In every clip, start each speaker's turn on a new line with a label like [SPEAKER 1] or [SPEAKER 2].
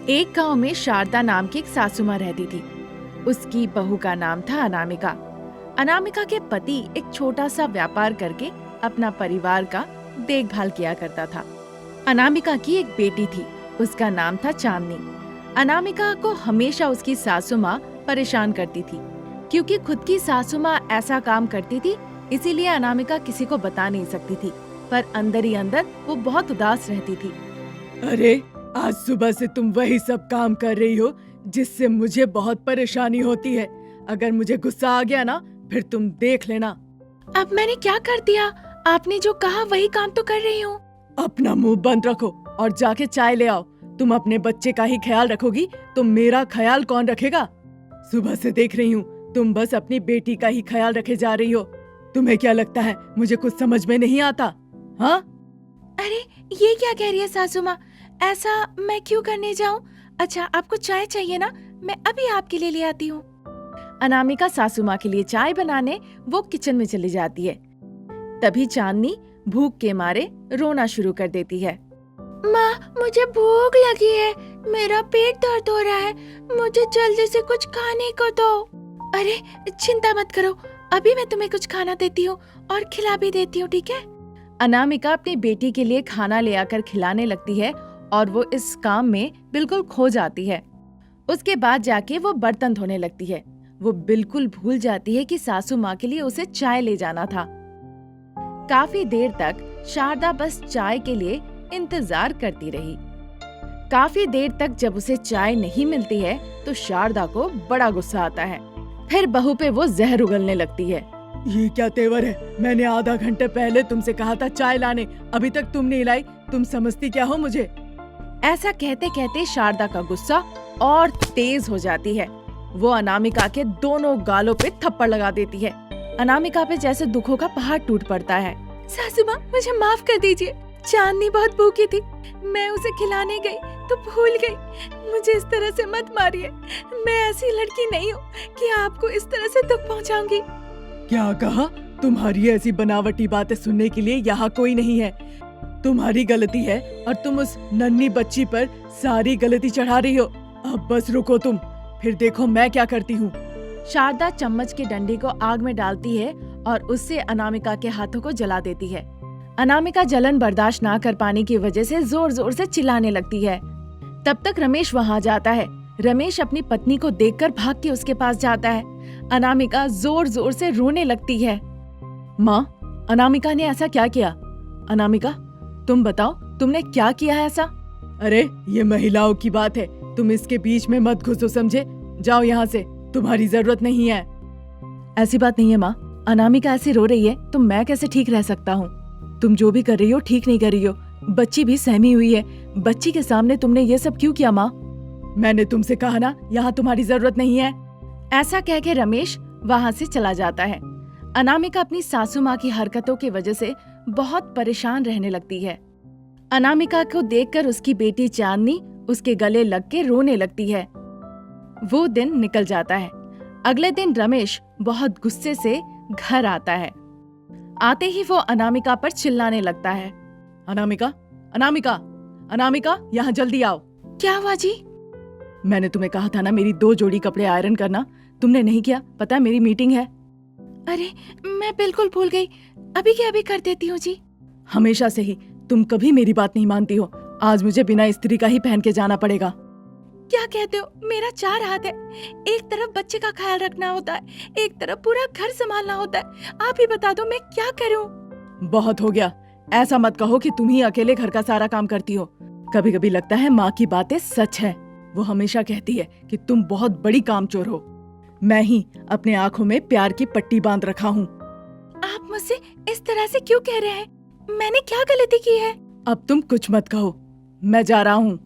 [SPEAKER 1] एक गांव में शारदा नाम की एक सासू माँ रहती थी। उसकी बहू का नाम था अनामिका। अनामिका के पति एक छोटा सा व्यापार करके अपना परिवार का देखभाल किया करता था। अनामिका की एक बेटी थी, उसका नाम था चांदनी। अनामिका को हमेशा उसकी सासू माँ परेशान करती थी, क्योंकि खुद की सासू माँ ऐसा काम करती थी, इसीलिए अनामिका किसी को बता नहीं सकती थी, पर अंदर ही अंदर वो बहुत उदास रहती थी।
[SPEAKER 2] अरे, आज सुबह से तुम वही सब काम कर रही हो जिससे मुझे बहुत परेशानी होती है। अगर मुझे गुस्सा आ गया ना, फिर तुम देख लेना।
[SPEAKER 1] अब मैंने क्या कर दिया? आपने जो कहा वही काम तो कर रही हूँ।
[SPEAKER 2] अपना मुंह बंद रखो और जाके चाय ले आओ। तुम अपने बच्चे का ही ख्याल रखोगी तो मेरा ख्याल कौन रखेगा? सुबह से देख रही हूँ तुम बस अपनी बेटी का ही ख्याल रखे जा रही हो। तुम्हें क्या लगता है मुझे कुछ समझ में नहीं आता? हाँ?
[SPEAKER 1] अरे, ये क्या कह रही है सासू माँ? ऐसा मैं क्यों करने जाऊँ? अच्छा, आपको चाय चाहिए ना? मैं अभी आपके लिए ले आती हूँ। अनामिका सासू माँ के लिए चाय बनाने वो किचन में चली जाती है। तभी चांदनी भूख के मारे रोना शुरू कर देती है। माँ, मुझे भूख लगी है, मेरा पेट दर्द हो रहा है, मुझे जल्दी से कुछ खाने को दो। अरे, चिंता मत करो, अभी मैं तुम्हें कुछ खाना देती हूँ और खिला भी देती हूँ, ठीक है? अनामिका अपनी बेटी के लिए खाना ले आकर खिलाने लगती है और वो इस काम में बिल्कुल खो जाती है। उसके बाद जाके वो बर्तन धोने लगती है। वो बिल्कुल भूल जाती है कि सासू माँ के लिए उसे चाय ले जाना था। काफी देर तक शारदा बस चाय के लिए इंतजार करती रही। काफी देर तक जब उसे चाय नहीं मिलती है तो शारदा को बड़ा गुस्सा आता है। फिर बहू पे वो जहर उगलने लगती है।
[SPEAKER 2] ये क्या तेवर है? मैंने आधा घंटे पहले तुमसे कहा था चाय लाने, अभी तक तुम नहीं लाई। तुम समझती क्या हो मुझे?
[SPEAKER 1] ऐसा कहते कहते शारदा का गुस्सा और तेज हो जाती है। वो अनामिका के दोनों गालों पे थप्पड़ लगा देती है। अनामिका पे जैसे दुखों का पहाड़ टूट पड़ता है। सासू माँ, मुझे माफ कर दीजिए। चांदनी बहुत भूखी थी, मैं उसे खिलाने गई तो भूल गई। मुझे इस तरह से मत मारिए, मैं ऐसी लड़की नहीं हूँ कि आपको इस तरह से दुख पहुँचाऊंगी।
[SPEAKER 2] क्या कहा? तुम्हारी ऐसी बनावटी बातें सुनने के लिए यहाँ कोई नहीं है। तुम्हारी गलती है और तुम उस नन्ही बच्ची पर सारी गलती चढ़ा रही हो। अब बस रुको तुम, फिर देखो मैं क्या करती हूँ।
[SPEAKER 1] शारदा चम्मच की डंडी को आग में डालती है और उससे अनामिका के हाथों को जला देती है। अनामिका जलन बर्दाश्त ना कर पाने की वजह से जोर जोर से चिल्लाने लगती है। तब तक रमेश वहाँ जाता है। रमेश अपनी पत्नी को देखकर भाग के उसके पास जाता है। अनामिका जोर जोर से रोने लगती है। माँ, अनामिका ने ऐसा क्या किया? अनामिका, तुम बताओ, तुमने क्या किया है ऐसा?
[SPEAKER 2] अरे, ये महिलाओं की बात है, तुम इसके बीच में मत घुसो, समझे? जाओ यहाँ से, तुम्हारी जरूरत नहीं है।
[SPEAKER 1] ऐसी बात नहीं है माँ, अनामिका ऐसी रो रही है तो मैं कैसे ठीक रह सकता हूँ? तुम जो भी कर रही हो ठीक नहीं कर रही हो। बच्ची भी सहमी हुई है, बच्ची के सामने तुमने ये सब क्यों किया माँ?
[SPEAKER 2] मैंने तुमसे कहा ना, यहाँ तुम्हारी जरूरत नहीं है।
[SPEAKER 1] ऐसा कह के रमेश वहाँ से चला जाता है। अनामिका अपनी सासू माँ की हरकतों की वजह से बहुत परेशान रहने लगती है। अनामिका को देखकर उसकी बेटी चांदनी उसके गले लग के रोने लगती है। वो दिन निकल जाता है। अगले दिन रमेश बहुत गुस्से से घर आता है। आते ही वो अनामिका पर चिल्लाने लगता है।
[SPEAKER 2] अनामिका, अनामिका, अनामिका, यहाँ जल्दी आओ।
[SPEAKER 1] क्या हुआ जी?
[SPEAKER 2] मैंने तुम्हें कहा था ना मेरी 2 जोड़ी कपड़े आयरन करना, तुमने नहीं किया। पता है मेरी मीटिंग है।
[SPEAKER 1] अरे, मैं बिल्कुल भूल गई, अभी के अभी कर देती हूँ जी।
[SPEAKER 2] हमेशा से ही तुम कभी मेरी बात नहीं मानती हो। आज मुझे बिना इस्त्री का ही पहन के जाना पड़ेगा।
[SPEAKER 1] क्या कहते हो? मेरा 4 हाथ है, एक तरफ बच्चे का ख्याल रखना होता है, एक तरफ पूरा घर संभालना होता है। आप ही बता दो मैं क्या करूं?
[SPEAKER 2] बहुत हो गया, ऐसा मत कहो कि तुम ही अकेले घर का सारा काम करती हो। कभी कभी लगता है माँ की बातें सच है। वो हमेशा कहती है कि तुम बहुत बड़ी कामचोर हो। मैं ही अपने आँखों में प्यार की पट्टी बांध रखा हूँ।
[SPEAKER 1] आप मुझसे इस तरह से क्यों कह रहे हैं? मैंने क्या गलती की है?
[SPEAKER 2] अब तुम कुछ मत कहो, मैं जा रहा हूँ।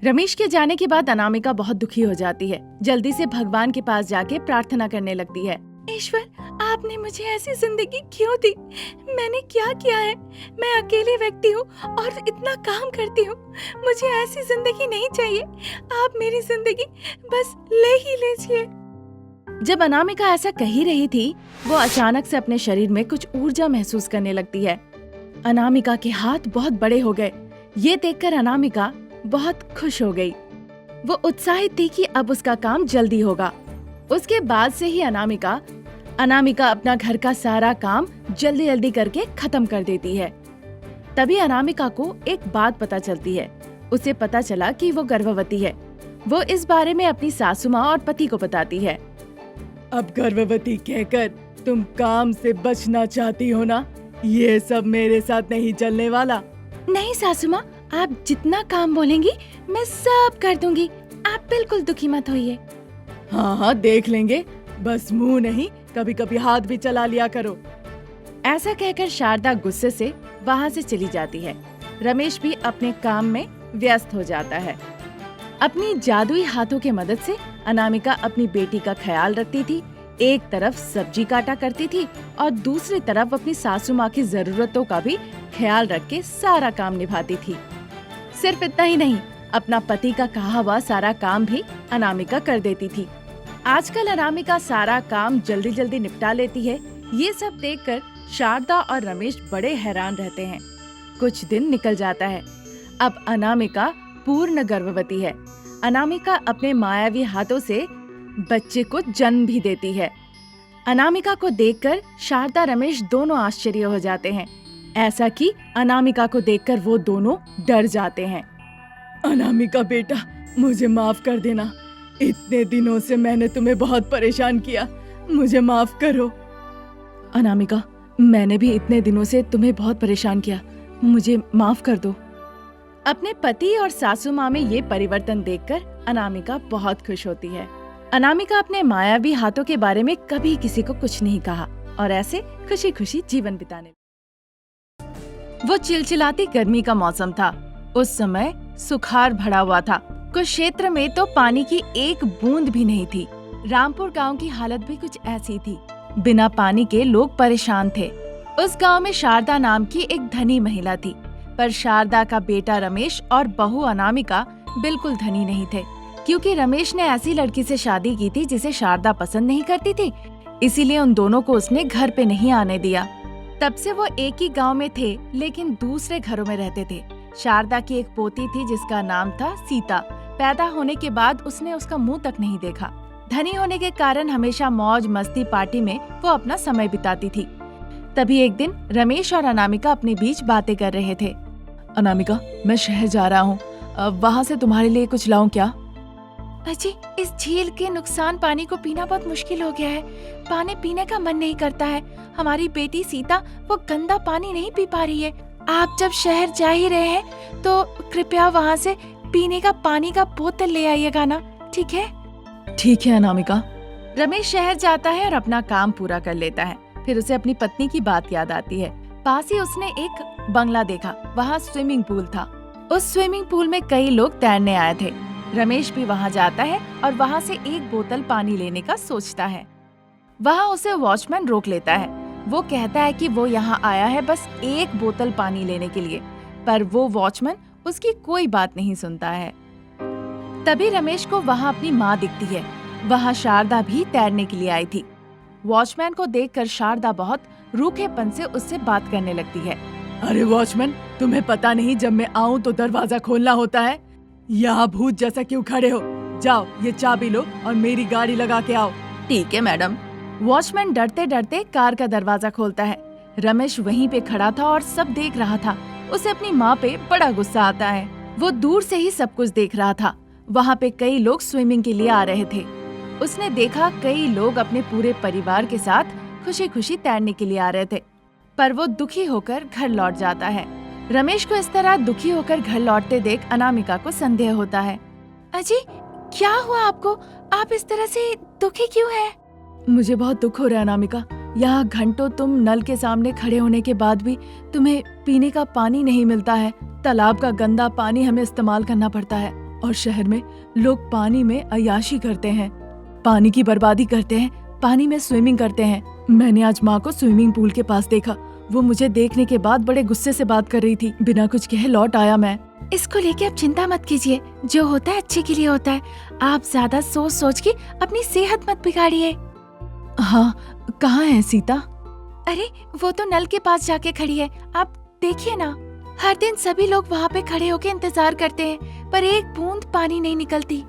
[SPEAKER 1] रमेश के जाने के बाद अनामिका बहुत दुखी हो जाती है। जल्दी से भगवान के पास जाके प्रार्थना करने लगती है। ईश्वर, आपने मुझे ऐसी जिंदगी क्यों दी? मैंने क्या किया है? मैं अकेली व्यक्ति हूँ और इतना काम करती हूँ। मुझे ऐसी जिंदगी नहीं चाहिए। आप मेरी जिंदगी बस ले ही लीजिए। जब अनामिका ऐसा कह ही रही थी, वो अचानक से अपने शरीर में कुछ ऊर्जा महसूस करने लगती है। अनामिका के हाथ बहुत बड़े हो गए। ये देखकर अनामिका बहुत खुश हो गई। वो उत्साहित थी कि अब उसका काम जल्दी होगा। उसके बाद से ही अनामिका अपना घर का सारा काम जल्दी जल्दी करके खत्म कर देती है। तभी अनामिका को एक बात पता चलती है। उसे पता चला कि वो गर्भवती है। वो इस बारे में अपनी सासू माँ और पति को बताती है।
[SPEAKER 2] अब गर्भवती कहकर तुम काम से बचना चाहती हो ना? ये सब मेरे साथ नहीं चलने वाला।
[SPEAKER 1] नहीं सासू माँ, आप जितना काम बोलेंगी मैं सब कर दूंगी। आप बिल्कुल दुखी मत होइए।
[SPEAKER 2] हाँ हाँ, देख लेंगे। बस मुंह नहीं, कभी कभी हाथ भी चला लिया करो।
[SPEAKER 1] ऐसा कहकर शारदा गुस्से से वहाँ से चली जाती है। रमेश भी अपने काम में व्यस्त हो जाता है। अपनी जादुई हाथों के मदद से अनामिका अपनी बेटी का ख्याल रखती थी। एक तरफ सब्जी काटा करती थी और दूसरी तरफ अपनी सासू माँ की जरूरतों का भी ख्याल रख के सारा काम निभाती थी। सिर्फ इतना ही नहीं, अपना पति का कहा हुआ सारा काम भी अनामिका कर देती थी। आजकल अनामिका सारा काम जल्दी जल्दी निपटा लेती है। ये सब देखकर शारदा और रमेश बड़े हैरान रहते हैं। कुछ दिन निकल जाता है। अब अनामिका पूर्ण गर्भवती है। अनामिका अपने मायावी हाथों से बच्चे को जन्म भी देती है। अनामिका को देखकर शारदा रमेश दोनों आश्चर्य हो जाते हैं। ऐसा कि अनामिका को देखकर वो दोनों डर जाते हैं।
[SPEAKER 2] अनामिका बेटा, मुझे माफ कर देना। इतने दिनों से मैंने तुम्हें बहुत परेशान किया, मुझे माफ करो।
[SPEAKER 1] अनामिका, मैंने भी इतने दिनों से तुम्हें बहुत परेशान किया, मुझे माफ कर दो। अपने पति और सासू माँ में ये परिवर्तन देखकर अनामिका बहुत खुश होती है। अनामिका अपने मायावी हाथों के बारे में कभी किसी को कुछ नहीं कहा और ऐसे खुशी खुशी जीवन बिताने। वो चिलचिलाती गर्मी का मौसम था। उस समय सुखाड़ भरा हुआ था। कुछ क्षेत्र में तो पानी की एक बूंद भी नहीं थी। रामपुर गांव की हालत भी कुछ ऐसी थी। बिना पानी के लोग परेशान थे। उस गांव में शारदा नाम की एक धनी महिला थी, पर शारदा का बेटा रमेश और बहू अनामिका बिल्कुल धनी नहीं थे, क्योंकि रमेश ने ऐसी लड़की से शादी की थी जिसे शारदा पसंद नहीं करती थी। इसीलिए उन दोनों को उसने घर पे नहीं आने दिया। तब से वो एक ही गांव में थे, लेकिन दूसरे घरों में रहते थे। शारदा की एक पोती थी जिसका नाम था सीता। पैदा होने के बाद उसने उसका मुंह तक नहीं देखा। धनी होने के कारण हमेशा मौज मस्ती पार्टी में वो अपना समय बिताती थी। तभी एक दिन रमेश और अनामिका अपने बीच बातें कर रहे थे।
[SPEAKER 2] अनामिका, मैं शहर जा रहा हूँ, वहाँ से तुम्हारे लिए कुछ लाऊं क्या?
[SPEAKER 1] अजी, इस झील के नुकसान पानी को पीना बहुत मुश्किल हो गया है। पानी पीने का मन नहीं करता है। हमारी बेटी सीता वो गंदा पानी नहीं पी पा रही है। आप जब शहर जा ही रहे हैं तो कृपया वहाँ से पीने का पानी का बोतल ले आइएगा ना, ठीक है?
[SPEAKER 2] ठीक है अनामिका।
[SPEAKER 1] रमेश शहर जाता है और अपना काम पूरा कर लेता है। फिर उसे अपनी पत्नी की बात याद आती है। पास ही उसने एक बंगला देखा। वहाँ स्विमिंग पूल था। उस स्विमिंग पूल में कई लोग तैरने आए थे। रमेश भी वहाँ जाता है और वहाँ से एक बोतल पानी लेने का सोचता है। वहाँ उसे वॉचमैन रोक लेता है। वो कहता है कि वो यहाँ आया है बस एक बोतल पानी लेने के लिए, पर वो वॉचमैन उसकी कोई बात नहीं सुनता है। तभी रमेश को वहाँ अपनी माँ दिखती है। वहाँ शारदा भी तैरने के लिए आई थी। वॉचमैन को देखकर शारदा बहुत रूखेपन से उससे बात करने लगती है।
[SPEAKER 2] अरे वॉचमैन, तुम्हें पता नहीं जब मैं आऊँ तो दरवाजा खोलना होता है? यहाँ भूत जैसा क्यों खड़े हो? जाओ, ये चाबी लो और मेरी गाड़ी लगा के आओ।
[SPEAKER 1] ठीक है मैडम। वॉचमैन डरते डरते कार का दरवाजा खोलता है। रमेश वहीं पे खड़ा था और सब देख रहा था। उसे अपनी माँ पे बड़ा गुस्सा आता है। वो दूर से ही सब कुछ देख रहा था। वहाँ पे कई लोग स्विमिंग के लिए आ रहे थे। उसने देखा कई लोग अपने पूरे परिवार के साथ खुशी खुशी तैरने के लिए आ रहे थे, पर वो दुखी होकर घर लौट जाता है। रमेश को इस तरह दुखी होकर घर लौटते देख अनामिका को संदेह होता है। अजी, क्या हुआ आपको? आप इस तरह से दुखी क्यों हैं?
[SPEAKER 2] मुझे बहुत दुख हो रहा है अनामिका। यहाँ घंटों तुम नल के सामने खड़े होने के बाद भी तुम्हें पीने का पानी नहीं मिलता है। तालाब का गंदा पानी हमें इस्तेमाल करना पड़ता है और शहर में लोग पानी में अय्याशी करते हैं, पानी की बर्बादी करते हैं, पानी में स्विमिंग करते हैं। मैंने आज माँ को स्विमिंग पूल के पास देखा। वो मुझे देखने के बाद बड़े गुस्से से बात कर रही थी। बिना कुछ कहे लौट आया मैं।
[SPEAKER 1] इसको लेके आप चिंता मत कीजिए। जो होता है अच्छे के लिए होता है। आप ज्यादा सोच सोच के अपनी सेहत मत बिगाड़िए।
[SPEAKER 2] हाँ, कहाँ है सीता?
[SPEAKER 1] अरे, वो तो नल के पास जाके खड़ी है, आप देखिए ना। हर दिन सभी लोग वहाँ पे खड़े होके इंतजार करते हैं, पर एक बूंद पानी नहीं निकलती।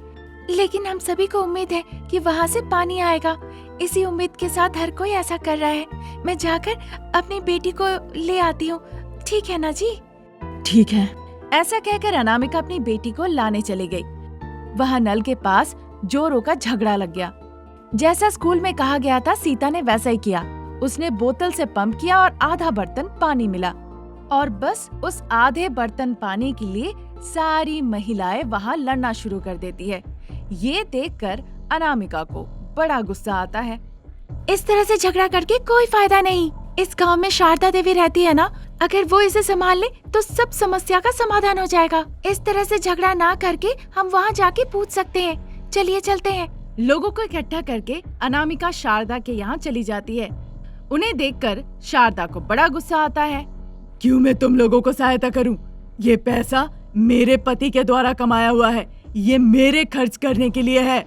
[SPEAKER 1] लेकिन हम सभी को उम्मीद है कि वहाँ से पानी आएगा। इसी उम्मीद के साथ हर कोई ऐसा कर रहा है। मैं जाकर अपनी बेटी को ले आती हूँ, ठीक है ना जी?
[SPEAKER 2] ठीक है।
[SPEAKER 1] ऐसा कहकर अनामिका अपनी बेटी को लाने चली गई। वहाँ नल के पास जोरों का झगड़ा लग गया। जैसा स्कूल में कहा गया था, सीता ने वैसा ही किया। उसने बोतल से पंप किया और आधा बर्तन पानी मिला, और बस उस आधे बर्तन पानी के लिए सारी महिलाएं वहाँ लड़ना शुरू कर देती है। ये देखकर अनामिका को बड़ा गुस्सा आता है। इस तरह से झगड़ा करके कोई फायदा नहीं। इस गांव में शारदा देवी रहती है ना, अगर वो इसे संभाल ले तो सब समस्या का समाधान हो जाएगा। इस तरह से झगड़ा ना करके हम वहाँ जाके पूछ सकते हैं। चलिए चलते हैं।
[SPEAKER 2] लोगों को इकट्ठा करके अनामिका शारदा के यहाँ चली जाती है। उन्हें देखकर शारदा को बड़ा गुस्सा आता है। क्यों मैं तुम लोगों को सहायता करूं? ये पैसा मेरे पति के द्वारा कमाया हुआ है, ये मेरे खर्च करने के लिए है।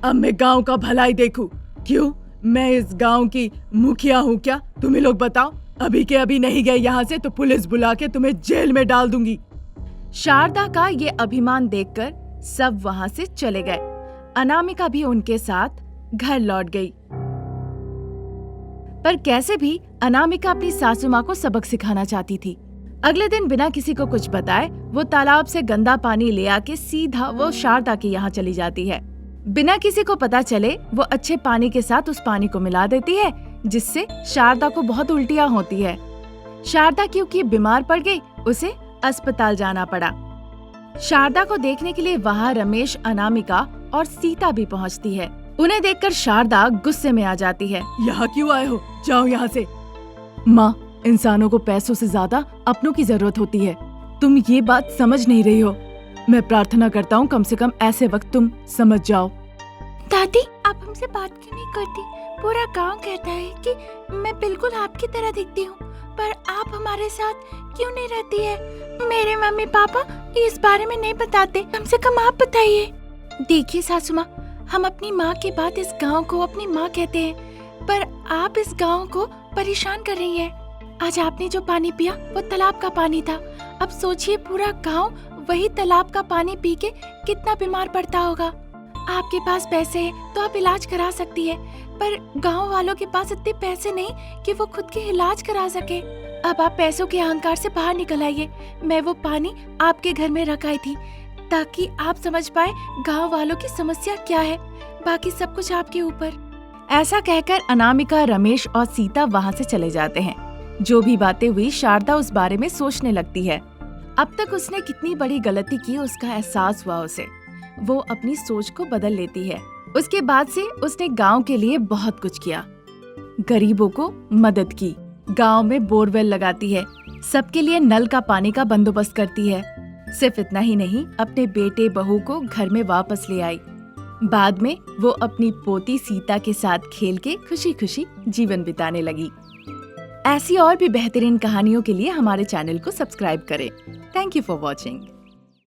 [SPEAKER 2] अब मैं गांव का भलाई देखूं। क्यों मैं इस गांव की मुखिया हूँ क्या? तुम्हें लोग बताओ। अभी के अभी नहीं गए यहाँ से तो पुलिस बुला के तुम्हें जेल में डाल दूंगी।
[SPEAKER 1] शारदा का ये अभिमान देखकर सब वहाँ से चले गए। अनामिका भी उनके साथ घर लौट गई। पर कैसे भी अनामिका अपनी सासू माँ को सबक सिखाना चाहती थी। अगले दिन बिना किसी को कुछ बताए वो तालाब से गंदा पानी ले आके सीधा वो शारदा के यहाँ चली जाती है। बिना किसी को पता चले वो अच्छे पानी के साथ उस पानी को मिला देती है, जिससे शारदा को बहुत उल्टियाँ होती है। शारदा क्योंकि बीमार पड़ गई, उसे अस्पताल जाना पड़ा। शारदा को देखने के लिए वहाँ रमेश, अनामिका और सीता भी पहुँचती है। उन्हें देखकर शारदा गुस्से में आ जाती है।
[SPEAKER 2] यहाँ क्यों आए हो? जाओ यहाँ से। माँ, इंसानों को पैसों से ज्यादा अपनों की जरूरत होती है। तुम ये बात समझ नहीं रही हो। मैं प्रार्थना करता हूँ कम से कम ऐसे वक्त तुम समझ जाओ।
[SPEAKER 1] दादी, आप हमसे बात क्यों नहीं करती? पूरा गांव कहता है कि मैं बिल्कुल आपकी तरह दिखती हूँ, पर आप हमारे साथ क्यों नहीं रहती है? मेरे मम्मी पापा इस बारे में नहीं बताते, कम से कम आप बताइए। देखिए सासू माँ, हम अपनी माँ के बाद इस गांव को अपनी माँ कहते हैं, पर आप इस गांव को परेशान कर रही हैं। आज आपने जो पानी पिया वो तालाब का पानी था। अब सोचिए पूरा गांव वही तालाब का पानी पी के कितना बीमार पड़ता होगा। आपके पास पैसे हैं तो आप इलाज करा सकती है, पर गांव वालों के पास इतने पैसे नहीं कि वो खुद के इलाज करा सके। अब आप पैसों के अहंकार से बाहर निकल आइए। मैं वो पानी आपके घर में रखाई थी ताकि आप समझ पाए गांव वालों की समस्या क्या है। बाकी सब कुछ आपके ऊपर। ऐसा कहकर अनामिका, रमेश और सीता वहाँ से चले जाते हैं। जो भी बातें हुई शारदा उस बारे में सोचने लगती है। अब तक उसने कितनी बड़ी गलती की उसका एहसास हुआ उसे। वो अपनी सोच को बदल लेती है। उसके बाद से उसने गांव के लिए बहुत कुछ किया। गरीबों को मदद की, गांव में बोरवेल लगाती है, सबके लिए नल का पानी का बंदोबस्त करती है। सिर्फ इतना ही नहीं, अपने बेटे बहू को घर में वापस ले आई। बाद में वो अपनी पोती सीता के साथ खेल के खुशी खुशी जीवन बिताने लगी। ऐसी और भी बेहतरीन कहानियों के लिए हमारे चैनल को सब्सक्राइब करें। Thank you for watching.